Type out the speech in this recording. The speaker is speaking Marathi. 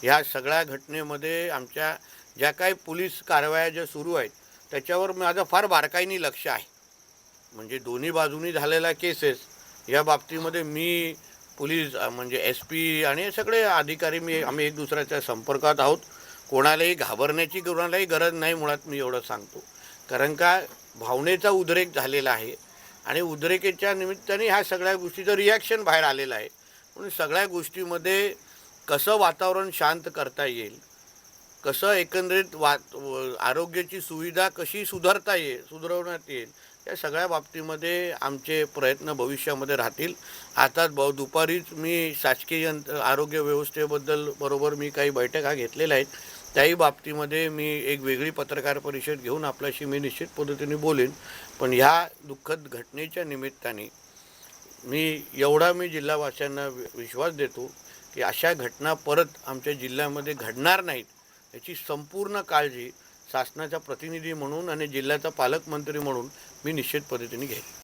ह्या सगळ्या घटनेमध्ये आमच्या ज्या काही पोलीस कारवाया ज्या सुरू आहेत त्याच्यावर माझं फार बारकाईने लक्ष आहे. म्हणजे दोन्ही बाजूनी झालेल्या केसेस या बाबतीमध्ये मी पोलीस म्हणजे SP आणि सगळे अधिकारी आम्ही एक दुसऱ्याच्या संपर्कात आहोत. कोणालाही घाबरण्याची कोणालाही गरज नाही मुळात मी एवढं सांगतो. कारण का भावनेचा उद्रेक झालेला आहे आणि उद्रेकाच्या निमित्ताने ह्या सगळ्या गोष्टीचं रिॲक्शन बाहेर आलेलं आहे. म्हणून सगळ्या गोष्टीमध्ये कसं वातावरण शांत करता येईल, कसं एकंदरीत आरोग्याची सुविधा कशी सुधारवण्यात येईल, या सगळ्या बाबतीमध्ये आमचे प्रयत्न भविष्यामध्ये राहतील. आता दुपारीच मी शासकीय आरोग्य व्यवस्थेबद्दल बरोबर मी काही बैठका घेतलेल्या आहेत. त्याही बाबतीमध्ये मी एक वेगळी पत्रकार परिषद घेऊन आपल्याशी मी निश्चित पद्धतीने बोलेन. पण ह्या दुःखद घटनेच्या निमित्ताने मी जिल्हावासियांना विश्वास देतो की अशा घटना परत आमच्या जिल्ह्यामध्ये घडणार नाहीत याची संपूर्ण काळजी शासनाचा प्रतिनिधी म्हणून आणि जिल्ह्याचा पालकमंत्री म्हणून मी निश्चित पद्धतीने घेईन.